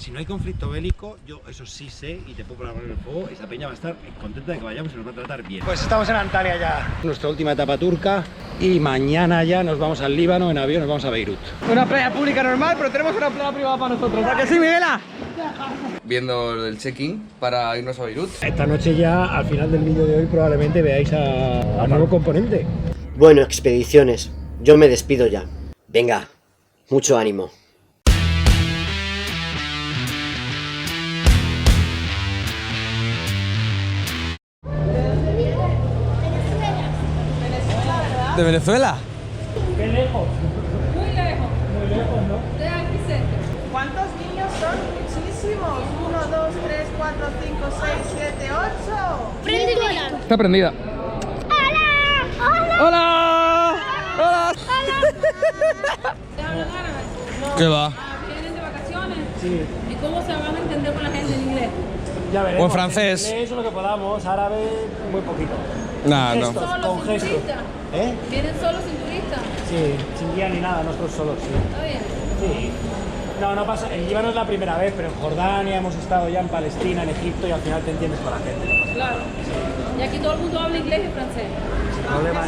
Si no hay conflicto bélico, yo eso sí sé y te puedo poner el fuego. Esa peña va a estar contenta de que vayamos y nos va a tratar bien. Pues estamos en Antalya ya, nuestra última etapa turca. Y mañana ya nos vamos al Líbano en avión, nos vamos a Beirut. Una playa pública normal, pero tenemos una playa privada para nosotros. ¿A que sí, Miguela? Viendo el check-in para irnos a Beirut. Esta noche ya, al final del vídeo de hoy, probablemente veáis al nuevo componente. Bueno, expediciones, yo me despido ya. Venga, mucho ánimo. ¿De Venezuela? Qué lejos. Muy lejos. Muy lejos, ¿no? De aquí cerca. ¿Cuántos niños son? Muchísimos. 1, 2, 3, 4, 5, 6, 7, 8. Préndela. Está prendida. ¡Hola! ¡Hola! ¡Hola! ¡Hola! ¿Te hablan árabe? ¿Qué va? ¿Vienen de vacaciones? Sí. ¿Y cómo se van a entender con la gente en inglés? Ya veremos. O en francés. En inglés, lo que podamos, árabe, muy poquito. Nah, no. Gestos, ¿Solos, con sin gestos. turistas? ¿Eh? ¿Vienen solos sin turistas? Sí, sin guía ni nada, nosotros solos, sí. ¿Está bien? Sí. No, no pasa. En Líbano es la primera vez, pero en Jordania hemos estado ya en Palestina, en Egipto y al final te entiendes con la gente. No pasa Claro. Y aquí todo el mundo habla inglés y francés. problema.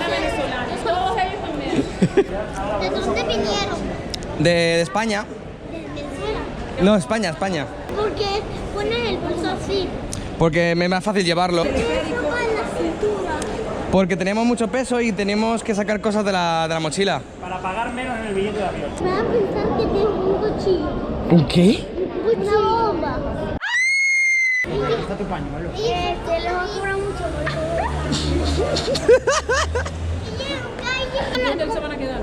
Venezolana. Todos ellos también. ¿De dónde vinieron? De España. ¿De Venezuela? No, España. ¿Por qué ponen el bolso así? Porque me es más fácil llevarlo. ¿Qué ropa en la cintura? Porque tenemos mucho peso y tenemos que sacar cosas de la mochila. Para pagar menos en el billete de avión. Me va a pensar que tengo un cuchillo. ¿Un qué? Una bomba. Está tu pañuelo. Les va a cobrar mucho por favor. ¿Dónde se van a quedar?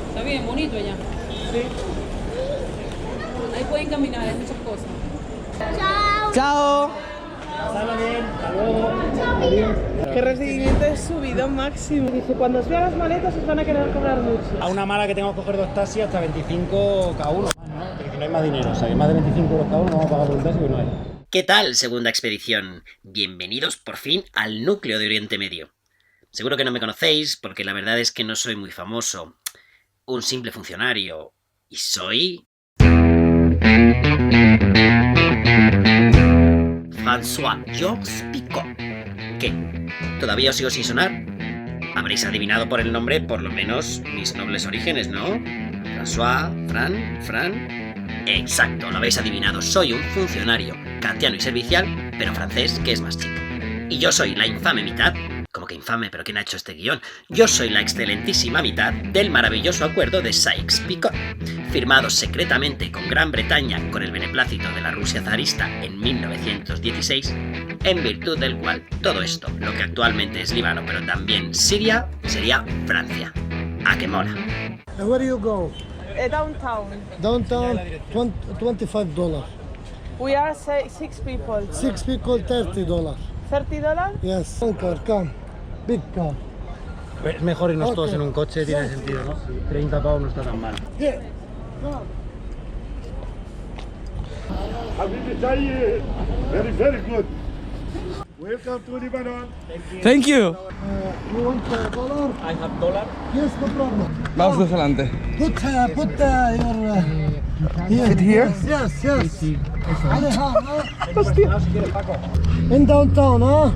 Está bien, bonito allá. Sí. Ahí pueden caminar, hay muchas cosas. Chao. ¡Chao! Pasarlo bien, hasta luego. Adiós. Qué recibimiento de subidón máximo. Dice, cuando os vean las maletas os van a querer cobrar mucho. A una mala que tengo que coger 2 taxis hasta 25 cada uno. Porque si no hay más dinero, o sea, que más de 25 euros cada uno no vamos a pagar por un taxi, pues no hay. ¿Qué tal, segunda expedición? Bienvenidos por fin al núcleo de Oriente Medio. Seguro que no me conocéis porque la verdad es que no soy muy famoso. Un simple funcionario. Y soy... François-Georges Picot. ¿Qué? ¿Todavía os sigo sin sonar? Habréis adivinado por el nombre por lo menos mis nobles orígenes, ¿no? François, Fran... Exacto, lo habéis adivinado. Soy un funcionario, kantiano y servicial, pero francés, que es más chico. Y yo soy la infame mitad... Como que infame, pero ¿quién ha hecho este guión? Yo soy la excelentísima mitad del maravilloso acuerdo de Sykes-Picot, firmado secretamente con Gran Bretaña con el beneplácito de la Rusia zarista en 1916, en virtud del cual todo esto, lo que actualmente es Líbano, pero también Siria, sería Francia. ¿A qué mola? Where do you go? Downtown. Downtown, $25. We are 6 people. 6 people, $30. $30? Yes. One car, come. Big car. Es mejor irnos todos Ok. en un coche, tiene sentido, ¿no? 30 pavos no está tan mal. Here. Come. Very good. Welcome to Lebanon. Thank you. You want $1? I have dollar. Yes, no problem. Vamos dos adelante. Put your here. Sit here? Yes. Aleja, Si quieres, Paco. in downtown, huh?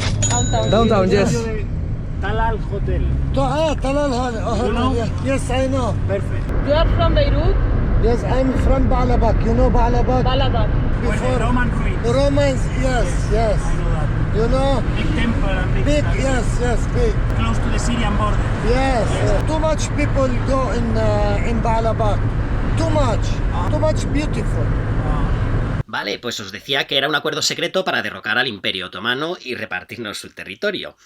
Downtown, yes. Talal Hotel. Talal You know? Yes, I know. Perfect. You are from Beirut? Yes, I'm from Baalabak. You know Baalabak? Balabat. With the Roman ruins. The Romans, yes. I know that. You know? Big temple and Big, yes, big. Close to the Syrian border. Yes. Too much people go in Baalabak. Too much beautiful. Vale, pues os decía que era un acuerdo secreto para derrocar al Imperio Otomano y repartirnos su territorio.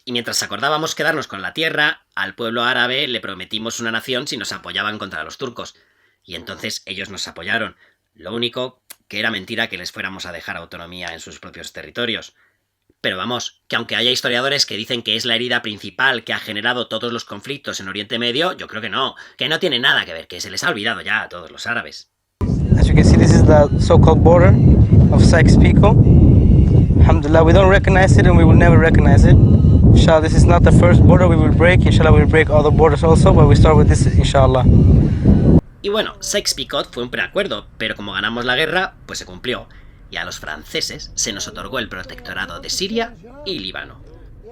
Y mientras acordábamos quedarnos con la tierra, al pueblo árabe le prometimos una nación si nos apoyaban contra los turcos. Y entonces ellos nos apoyaron. Lo único que era mentira que les fuéramos a dejar autonomía en sus propios territorios. Pero vamos, que aunque haya historiadores que dicen que es la herida principal que ha generado todos los conflictos en Oriente Medio, yo creo que no tiene nada que ver, que se les ha olvidado ya a todos los árabes. As you can see, this is the so-called border of Sykes-Picot. Alhamdulillah, we don't recognize it and we will never recognize it. Inshallah, this is not the first border we will break. Inshallah, we will break other borders also, but we start with this, inshallah. Y bueno, Sykes-Picot fue un preacuerdo, pero como ganamos la guerra, pues se cumplió. Y a los franceses se nos otorgó el protectorado de Siria y Líbano.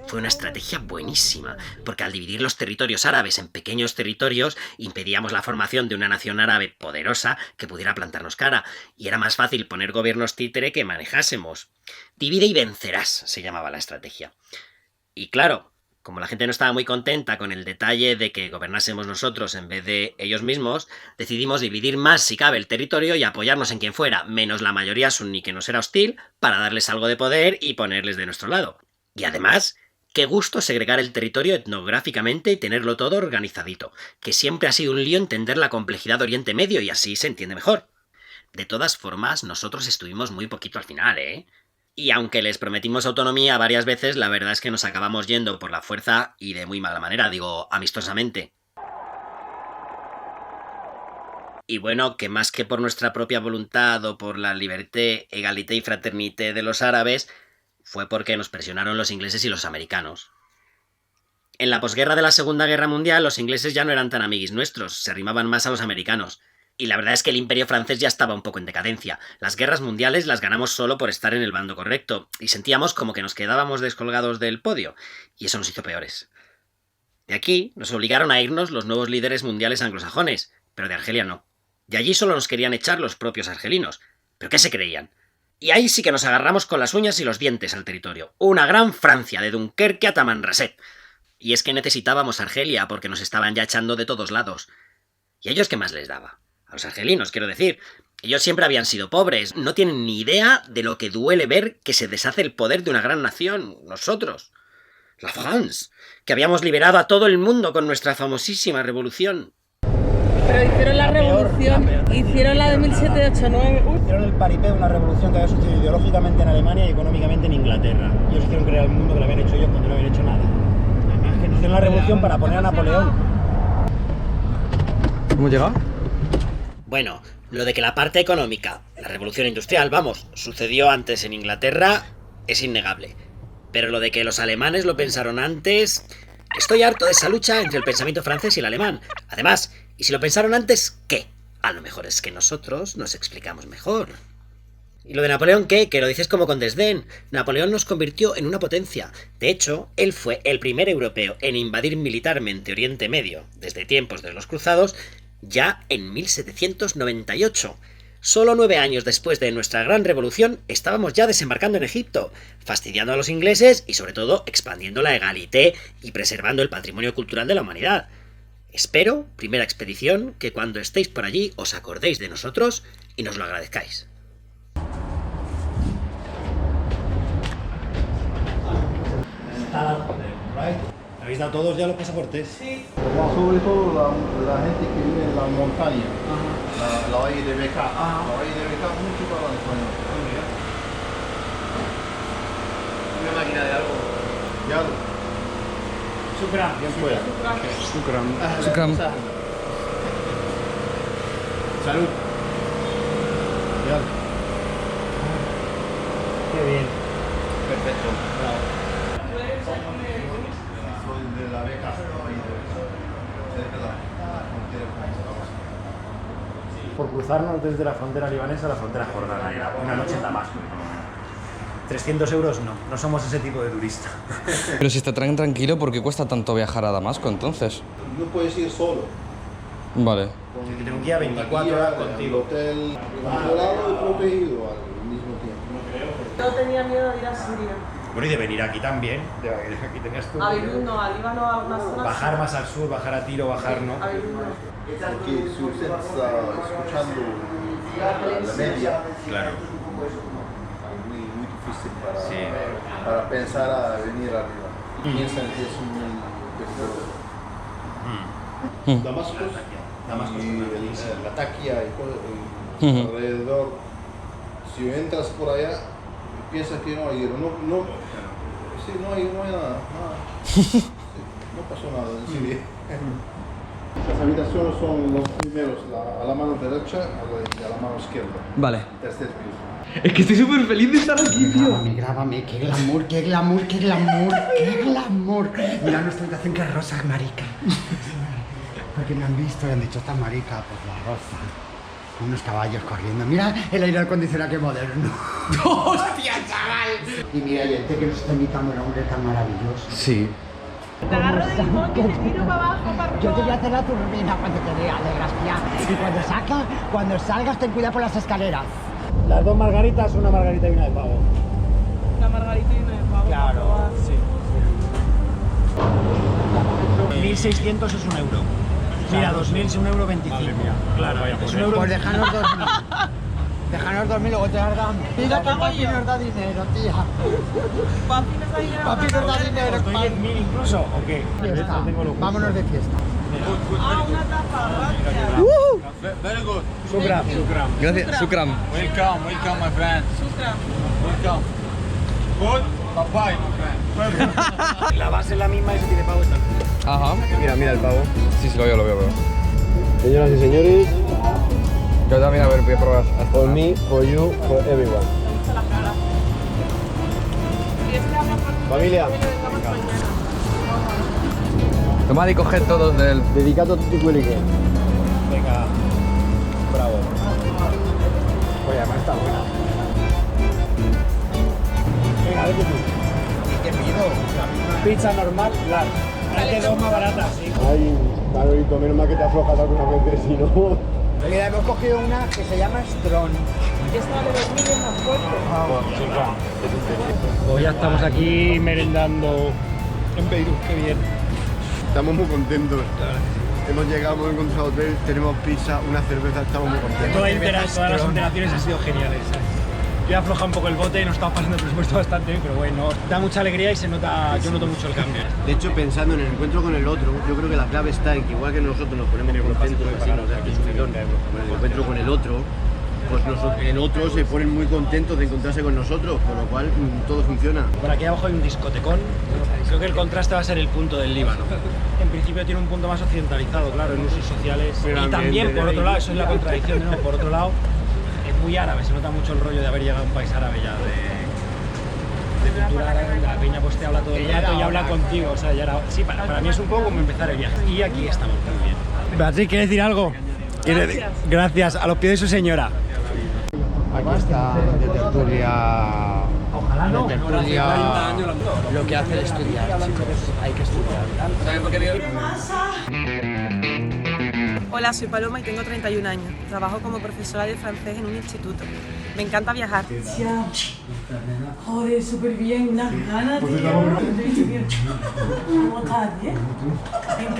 Fue una estrategia buenísima, porque al dividir los territorios árabes en pequeños territorios, impedíamos la formación de una nación árabe poderosa que pudiera plantarnos cara, y era más fácil poner gobiernos títere que manejásemos. Divide y vencerás, se llamaba la estrategia. Y claro, como la gente no estaba muy contenta con el detalle de que gobernásemos nosotros en vez de ellos mismos, decidimos dividir más si cabe el territorio y apoyarnos en quien fuera, menos la mayoría suní que nos era hostil, para darles algo de poder y ponerles de nuestro lado. Y además, qué gusto segregar el territorio etnográficamente y tenerlo todo organizadito, que siempre ha sido un lío entender la complejidad de Oriente Medio y así se entiende mejor. De todas formas, nosotros estuvimos muy poquito al final, ¿eh? Y aunque les prometimos autonomía varias veces, la verdad es que nos acabamos yendo por la fuerza y de muy mala manera, digo, amistosamente. Y bueno, que más que por nuestra propia voluntad o por la liberté, égalité y fraternité de los árabes, fue porque nos presionaron los ingleses y los americanos. En la posguerra de la Segunda Guerra Mundial, los ingleses ya no eran tan amiguis nuestros, se arrimaban más a los americanos. Y la verdad es que el imperio francés ya estaba un poco en decadencia. Las guerras mundiales las ganamos solo por estar en el bando correcto, y sentíamos como que nos quedábamos descolgados del podio, y eso nos hizo peores. De aquí nos obligaron a irnos los nuevos líderes mundiales anglosajones, pero de Argelia no. De allí solo nos querían echar los propios argelinos. ¿Pero qué se creían? Y ahí sí que nos agarramos con las uñas y los dientes al territorio. Una gran Francia, de Dunkerque a Tamanrasset. Y es que necesitábamos Argelia porque nos estaban ya echando de todos lados. ¿Y a ellos qué más les daba? A los argelinos, quiero decir. Ellos siempre habían sido pobres, no tienen ni idea de lo que duele ver que se deshace el poder de una gran nación, nosotros. La France, que habíamos liberado a todo el mundo con nuestra famosísima revolución. Pero hicieron la revolución, hicieron la de 1789. Hicieron el paripé de una revolución que había sucedido ideológicamente en Alemania y económicamente en Inglaterra. Ellos hicieron creer al mundo que lo habían hecho ellos cuando no habían hecho nada. Además que hicieron la revolución para poner a Napoleón. ¿Hemos llegado? Bueno, lo de que la parte económica, la revolución industrial, vamos, sucedió antes en Inglaterra, es innegable. Pero lo de que los alemanes lo pensaron antes... Estoy harto de esa lucha entre el pensamiento francés y el alemán. Además, ¿y si lo pensaron antes, qué? A lo mejor es que nosotros nos explicamos mejor. ¿Y lo de Napoleón qué? Que lo dices como con desdén. Napoleón nos convirtió en una potencia. De hecho, él fue el primer europeo en invadir militarmente Oriente Medio, desde tiempos de los cruzados, ya en 1798. Solo 9 años después de nuestra gran revolución, estábamos ya desembarcando en Egipto, fastidiando a los ingleses y sobre todo expandiendo la égalité y preservando el patrimonio cultural de la humanidad. Espero, primera expedición, que cuando estéis por allí os acordéis de nosotros y nos lo agradezcáis. ¿Habéis dado todos ya los pasaportes? Sí. Sobre todo la gente que vive en la montaña, la valle de Beca. La valle de Beca mucho para el español. Una máquina de algo. Ya lo. Shukran. Bien fuera. Shukran. Salud. Ya. Qué bien. Perfecto. Soy de la Beca. Cerca de la frontera con Estados Unidos. Por cruzarnos desde la frontera libanesa a la frontera jordana, era una noche en Damasco, por lo menos. 300 euros no somos ese tipo de turista. Pero si está tan tranquilo, ¿por qué cuesta tanto viajar a Damasco entonces? No puedes ir solo. Vale. Te tengo un guía 24 horas contigo. El hotel controlado y protegido al mismo tiempo. Yo tenía miedo de ir a Siria. Bueno, y de venir aquí también. Aquí tenías tú. A Beirut no, a Líbano, a una zona. Bajar más al sur, bajar a Tiro, bajar, ¿no? A Beirut no. Porque si usted está escuchando la media, Claro. muy difícil para, Sí. para pensar a venir arriba. Piensan que es muy peligroso. Damasco y Latakia y todo, alrededor. Si entras por allá, piensas que no hay hierro. No hay nada. Sí, no pasó nada en Siria. Las habitaciones son los primeros, a la mano derecha y a la mano izquierda. Vale. Tercer piso. Es que estoy súper feliz de estar aquí, tío. Grábame, qué glamour, qué glamour, qué glamour, qué glamour. Mira nuestra habitación que es rosa, marica. Porque me han visto y han dicho, esta marica, pues la rosa. Con unos caballos corriendo. Mira el aire acondicionado, qué moderno. ¡Hostia, chaval! Y mira, y que nos está invitando el hombre tan maravilloso. Sí. Te agarro del limón que te tiro para abajo, para Yo te voy a hacer la turbina cuando te vea, de gracia. Y cuando salgas, ten cuidado por las escaleras. Las dos margaritas, una margarita y una de pavo. Una margarita y una de pavo. Claro, sí. 1.600 es un euro. Mira, 2.000 es un euro 25. Claro, es un euro. Pues déjanos 2.000. Déjanos 2.000, luego te largamos. Mira que papi nos da dinero, tía. Papi nos da dinero. Papi nos da dinero. ¿Os doy 10.000 incluso o qué? Fiesta. Vámonos de fiesta. Ah, una tapa, gracias. Very good. Sukram. Gracias, Sukram. Welcome my friend. Sukram. Welcome. Good. Bye my friend. La base es la misma y se tiene pavo esta. Ajá. Mira el pavo. Sí, lo veo. Señoras y señores, Yo también, a ver, voy a probar. for me, for you, for everyone. Familia, Tomad y coged todos del... dedicato a tutti quelli che. Venga, bravo. Oye, además está buena. Venga, vete tú. ¿Qué pido? Pizza normal, large. Hay que dos más baratas, sí. Ay, Manolito, menos mal que te aflojas algunas veces, si no... Mira, hemos cogido una que se llama Strong. Esta de 2000 es más fuerte. Pues ya estamos aquí merendando en Beirut, qué bien. Estamos muy contentos. Hemos llegado, hemos encontrado hotel, tenemos pizza, una cerveza, estamos muy contentos. Todas las interacciones han sido geniales, ¿sabes? Yo he aflojado un poco el bote y nos estamos pasando el presupuesto bastante bien, pero bueno, da mucha alegría y se nota, yo noto mucho el cambio. De hecho, pensando en el encuentro con el otro, yo creo que la clave está en que igual que nosotros nos ponemos contentos, así nos da este subidón, con el encuentro con el otro, pues el otro se ponen muy contentos de encontrarse con nosotros, con lo cual todo funciona. Por aquí abajo hay un discotecón, creo que el contraste va a ser el punto del Líbano. En principio tiene un punto más occidentalizado, claro, en usos sociales. Y también, por otro lado, eso es la contradicción de nuevo, por otro lado, es muy árabe, se nota mucho el rollo de haber llegado a un país árabe ya, de cultura árabe, donde la peña pues te habla todo el rato y habla contigo, o sea, ya era... Sí, para mí es un poco como empezar el viaje. Y aquí estamos, muy bien. Beatriz, ¿quieres decir algo? Gracias, a los pies de su señora. Aquí está de tertulia. Ojalá no. De tertulia. Lo que hace el estudiar, chicos. Hay que estudiar. Hola, soy Paloma y tengo 31 años. Trabajo como profesora de francés en un instituto. Me encanta viajar. Joder, súper bien, unas ganas, tío. ¿Cómo estás, bien?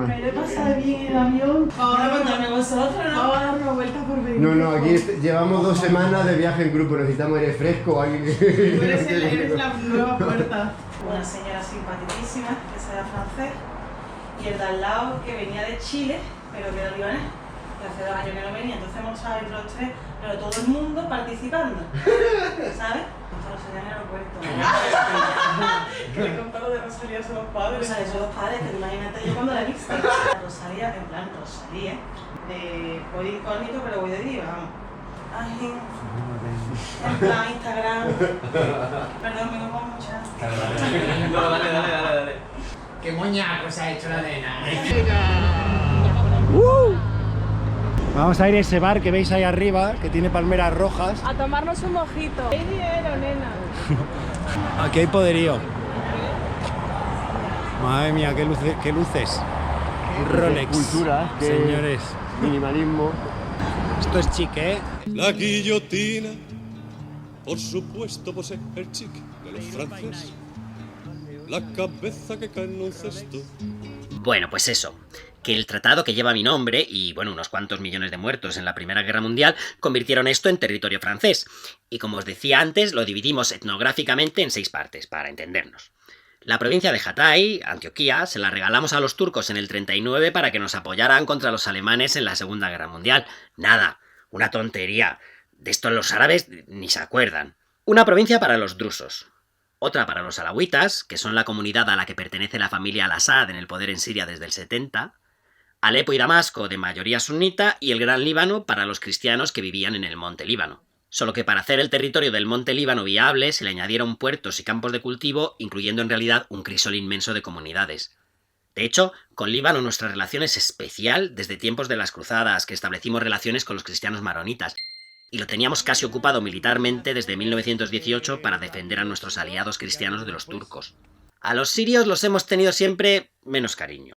Me lo he pasado bien en el avión. Ahora contadme vosotros, ¿no? Vamos a dar una vuelta por Beirut. No, aquí llevamos 2 semanas de viaje en grupo, necesitamos aire fresco, alguien que... Tú eres la nueva puerta. Una señora simpaticísima que sabe francés y el de al lado que venía de Chile, pero que era libanés, que hace 2 años que no venía, entonces hemos estado entre los 3, pero todo el mundo participando, ¿sabes? Rosalía en el aeropuerto. Que le contaba de Rosalía a sus padres. Rosalía a sus padres, que imagínate yo cuando la he visto. Rosalía, en plan Rosalía, voy de incógnito, pero voy de diva, vamos. Ay, en plan Instagram. Perdón, me pongo mucha. No, dale. Qué moñaco se ha hecho la nena. Vamos a ir a ese bar que veis ahí arriba, que tiene palmeras rojas. A tomarnos un mojito. ¡Qué dinero, nena! Aquí hay poderío. Madre mía, qué luces. Rolex. Cultura, señores. Minimalismo. Esto es chic, ¿eh? La guillotina, por supuesto, posee el chic de los franceses. La cabeza que cae en un cesto. Bueno, pues eso, que el tratado que lleva mi nombre y, bueno, unos cuantos millones de muertos en la Primera Guerra Mundial convirtieron esto en territorio francés. Y como os decía antes, lo dividimos etnográficamente en 6 partes, para entendernos. La provincia de Hatay, Antioquía, se la regalamos a los turcos en el 39 para que nos apoyaran contra los alemanes en la Segunda Guerra Mundial. Nada, una tontería. De esto los árabes ni se acuerdan. Una provincia para los drusos. Otra para los alawitas, que son la comunidad a la que pertenece la familia al-Assad en el poder en Siria desde el 70. Alepo y Damasco de mayoría sunita y el Gran Líbano para los cristianos que vivían en el Monte Líbano. Solo que para hacer el territorio del Monte Líbano viable se le añadieron puertos y campos de cultivo, incluyendo en realidad un crisol inmenso de comunidades. De hecho, con Líbano nuestra relación es especial desde tiempos de las cruzadas, que establecimos relaciones con los cristianos maronitas, y lo teníamos casi ocupado militarmente desde 1918 para defender a nuestros aliados cristianos de los turcos. A los sirios los hemos tenido siempre menos cariño.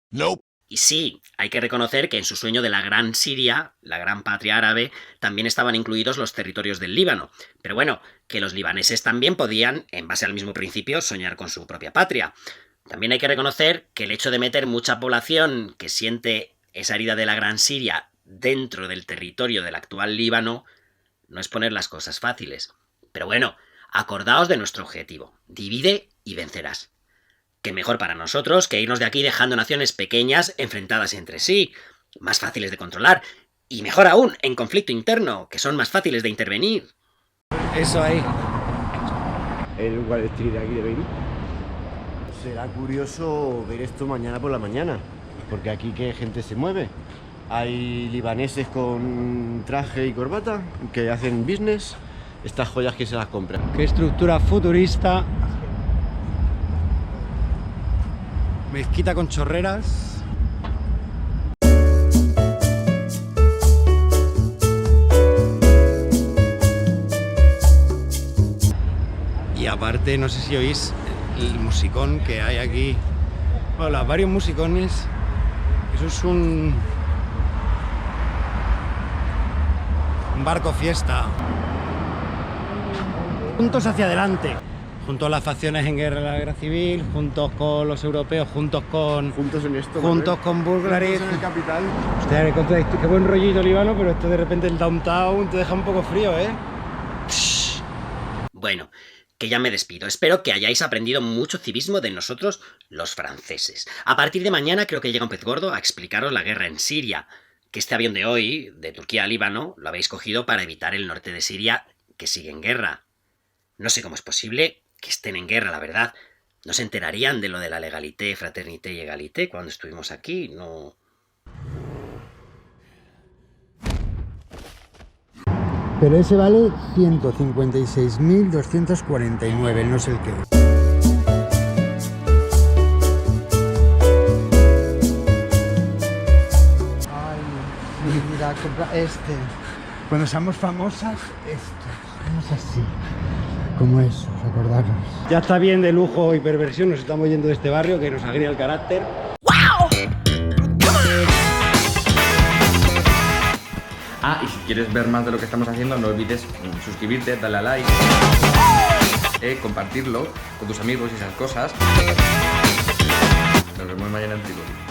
Y sí, hay que reconocer que en su sueño de la Gran Siria, la gran patria árabe, también estaban incluidos los territorios del Líbano. Pero bueno, que los libaneses también podían, en base al mismo principio, soñar con su propia patria. También hay que reconocer que el hecho de meter mucha población que siente esa herida de la Gran Siria dentro del territorio del actual Líbano no es poner las cosas fáciles. Pero bueno, acordaos de nuestro objetivo. Divide y vencerás. Que mejor para nosotros que irnos de aquí dejando naciones pequeñas enfrentadas entre sí, más fáciles de controlar, y mejor aún, en conflicto interno, que son más fáciles de intervenir. Eso ahí. El Wall Street de aquí de Beirut. Será curioso ver esto mañana por la mañana, porque aquí ¿qué gente se mueve? Hay libaneses con traje y corbata que hacen business, estas joyas que se las compran. Qué estructura futurista. Mezquita con chorreras. Y aparte, no sé si oís el musicón que hay aquí. Hola, varios musicones. Eso es un barco fiesta. Juntos hacia adelante. Juntos las facciones en guerra de la guerra civil, juntos con los europeos, juntos en esto, con Bulgaria. Juntos en el capital. Hostia, qué buen rollito Líbano, pero esto de repente el downtown te deja un poco frío, ¿eh? Bueno, que ya me despido. Espero que hayáis aprendido mucho civismo de nosotros, los franceses. A partir de mañana creo que llega un pez gordo a explicaros la guerra en Siria. Que este avión de hoy, de Turquía a Líbano, lo habéis cogido para evitar el norte de Siria, que sigue en guerra. No sé cómo es posible que estén en guerra, la verdad. ¿No se enterarían de lo de la legalité, fraternité y égalité cuando estuvimos aquí? No. Pero ese vale 156.249, no sé el qué. Ay, mira, compra este. Cuando seamos famosas, esto. Vamos así. Como eso, acordaros. Ya está bien de lujo y perversión, nos estamos yendo de este barrio que nos agria el carácter. Ah, y si quieres ver más de lo que estamos haciendo, no olvides suscribirte, darle a like, compartirlo con tus amigos y esas cosas. Nos vemos mañana en Tricoli.